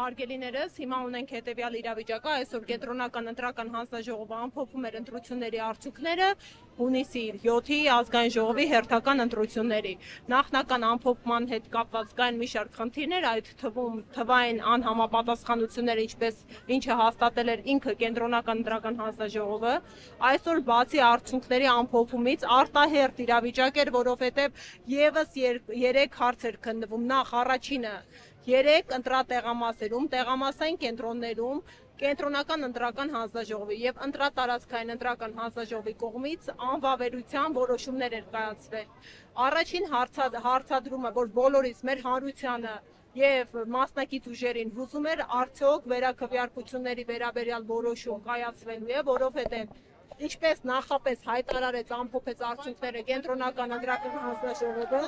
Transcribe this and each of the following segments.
Հարգելիներս, հիմա ունենք հետևյալ իրավիճակը, այսօր կենտրոնական ընտրական հանձնաժողովը ամփոփում էր ընտրությունների արդյունքները հունիսի 7-ի ազգային ժողովի հերթական ընտրությունների։ Նախնական ամփոփման հետ կապված կային մի շարք խնդիրներ, այդ թվում թվային անհամապատասխանությունները, ինչը հաստատել էր ինքը կենտրոնական ընտրական հանձնաժողովը։ Այսօր բացի արդյունքների ամփոփումից արտահերթ իրավիճակ էր, որովհետև եւս 3 հարց էր քննվում։ Նախ առաջինը 3 ընտրատեղամասերում, տեղամասային կենտրոններում կենտրոնական ընտրական հանձնաժողովի եւ ընտրատարածքային ընտրական հանձնաժողովի կողմից անվավերության որոշումներ էր կայացվել։ Առաջին հարցադրումը, որ բոլորիս մեր հանրությանը եւ մասնակից ուժերին հուզում էր, արդյոք վերաքվեարկությունների վերաբերյալ որոշում կայացվելու է, որովհետեւ ինչպես նախապես հայտարարեց ամփոփեց արդյունքները կենտրոնական ընտրական հանձնաժողովը,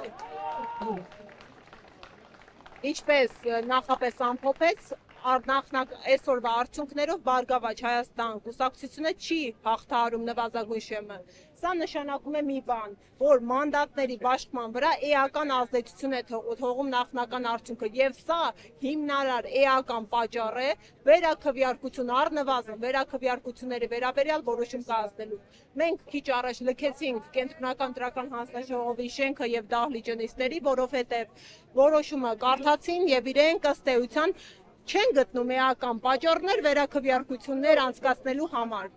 ինչպես նախապես ամփոփեց, այսօրվա արդյունքներով Բարգավաճ Հայաստան կուսակցությունը չի հաղթահարում նվազագույն շեմը։ Սա նշանակում է մի բան, որ մանդատների բաշխման վրա էական ազդեցություն է թողում նախնական արդյունքը, եւ սա հիմնարար էական պատճառ է վերաքվեարկություն առնվազն վերաքվեարկությունների վերաբերյալ որոշում կայացնելու։ Մենք քիչ առաջ լքեցինք կենտրոնական ընտրական հանձնաժողովի շենքը եւ դահլիճը նիստերի, որովհետեւ որոշումը կարդացին եւ իրենք ըստ էության չեն գտնում էական պատճառներ վերաքվեարկություններ անցկացնելու համար։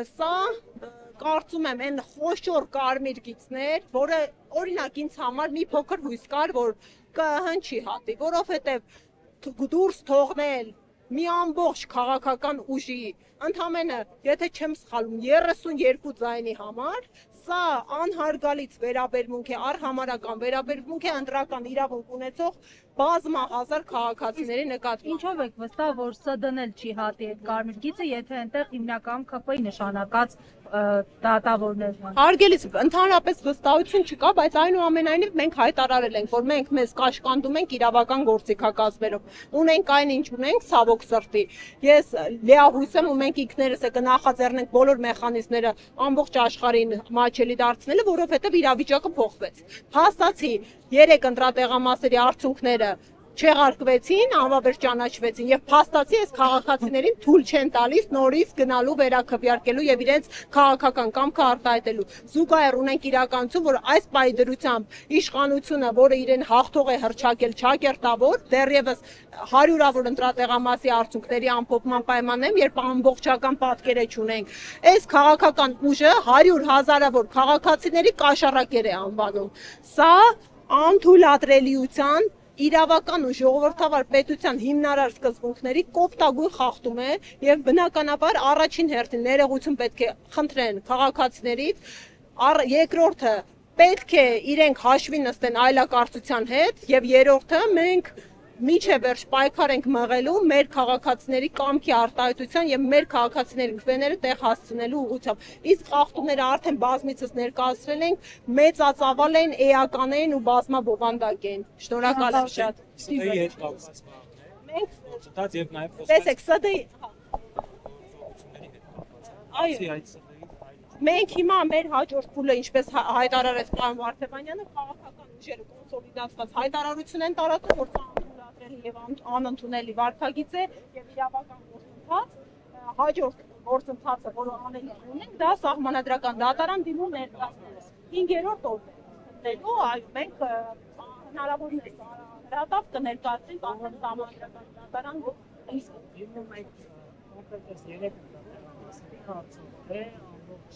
Սա կարծում եմ այն խոշոր կարմիր գիծներ, որը օրինակ ինձ համար մի փոքր հույս կար, որ կհնչի հատի, որովհետև դուրս թողնել մի ամբողջ քաղաքական ուժի ընդամենը, եթե չեմ սխալվում, 32 ձայնի համար, սա անհարգալից վերաբերմունք է, արհամարհական վերաբերմունք է ընտրական իրավունք ունեցող բազմահազար քաղաքացիների նկատմամբ։ Ինչով եք վստահ, որ ՍԴՆ-ն չի հատի այդ կարմիր գիծը, եթե այնտեղ հիմնական ՔՊ-ի նշանակած դատավորներն են։ Հարգելից, ընդհանրապես վստահություն չկա, բայց այնուամենայնիվ մենք հայտարարել ենք, որ մենք մեզ կաշկանդում ենք իրավական գործիքակազմերով։ Ունենք այն, ինչ ունենք, ցավոք սրտի։ Ես լիահույս եմ ու մենք ինքներս կնախաձեռնենք բոլոր մեխանիզմները ամբողջ աշխարհին մաչելի դարձնելը, որովհետև իրավիճակը փոխվեց։ Փաստացի 3 ընտրատեղամասերի արդյունքները չեղարկվեցին, անվավեր ճանաչվեցին եւ փաստացի այս քաղաքացիներին թույլ չեն տալիս նորից գնալու վերաքվեարկելու եւ իրենց քաղաքական կամքը արտահայտելու։ Զուգահեռ ունենք իրականություն, որ այս պահի դրությամբ իշխանությունը, որը իրեն հաղթող է հռչակել չակերտավոր, դեռևս հարյուրավոր ընտրատեղամասի արդյունքների ամփոփման պայմաններում, երբ ամբողջական պատկերը չունենք, այս քաղաքական ուժը 100 հազարավոր քաղաքացիների կաշառակեր է անվանում։ Սա անթույլատրելիության իրավական ու ժողովրդավար պետության հիմնարար սկզբունքների կոպտագույն խախտում է եւ բնականաբար առաջին հերթին ներողություն պետք է խնդրեն քաղաքացիներից, երկրորդը պետք է իրենք հաշվի նստեն այլակարծության հետ եւ երրորդը մենք միջև վերջ պայքար ենք մղելու մեր քաղաքացիների կամքի արտահայտության եւ մեր քաղաքացիների քվեները տեղ հասցնելու ուղղությամբ։ Իսկ խախտումները արդեն բազմիցս ներկայացրել ենք, մեծածավալ են, էական են ու բազմաբովանդակ են։ Շնորհակալ եմ շատ։ ՍԴ-ի հետ կապված Մենք գործընթաց եւ նաեւ տեսեք, ՍԴ-ի այո, մենք հիմա մեր հաջորդ փուլը, ինչպես հայտարարեց պարոն Վարդևանյանը, քաղաքական ուժերը կոնսոլիդացված հայտարարություն են տարածում, որ սա անթույլատրելի եւ անընդունելի վարքագիծ է եւ իրավական գործընթաց, հաջորդ գործընթացը, որը անելու ունենք, դա սահմանադրական դատարան դիմում ներկայացնելը։ 5-րդ օրն է։ Այո, մենք հնարավորինս հրատապ կներկայացնենք արդեն սահմանադրական դատարան,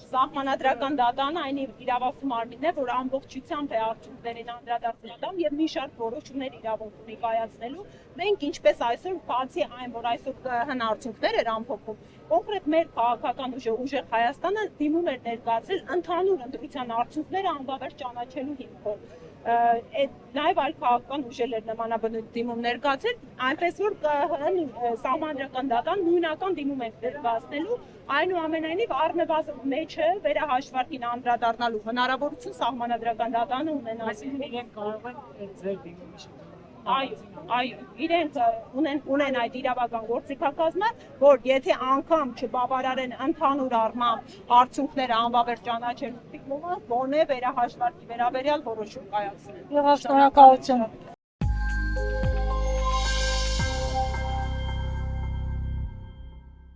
Սահմանադրական դատարանը այն իրավասու մարմինն է, որ ամբողջությամբ է արդյունքներին անդրադարձնելու եւ մի շարք որոշումներ իրավունք ունի կայացնելու։ Մենք ինչպես այսօր, բացի այն, որ այսօր ԿՀ-ն արդյունքներ էր ամփոփում, կոնկրետ մեր քաղաքական ուժը Ուժեղ Հայաստանը դիմում էր ներկայացրել ընդհանուր ընտրության արդյունքները անվավեր ճանաչելու հիմքով։ Նաև այլ քաղաքական ուժեր նմանաբնույթ դիմում ներկայացրել, այնպես որ ԿՀ-ն սահմանադրական դատարան նույնական դիմում ենք ներկայացնելու, այնուամենայնիվ առնվազն մեջը վերահաշվարկին անդրադառնալու հնարավորություն սահմանադրական դատարանը ունենա։ Այսինքն իրենք կարող են ձեր դիմումի Այո, իրենք ունեն այդ իրավական գործիքակազմը, որ եթե անգամ չբավարարեն ընդհանուր առմամբ արդյունքները անվավեր ճանաչելու դիմումը, գոնե վերահաշվարկի վերաբերյալ որոշում կայացնեն։ Շնորհակալություն։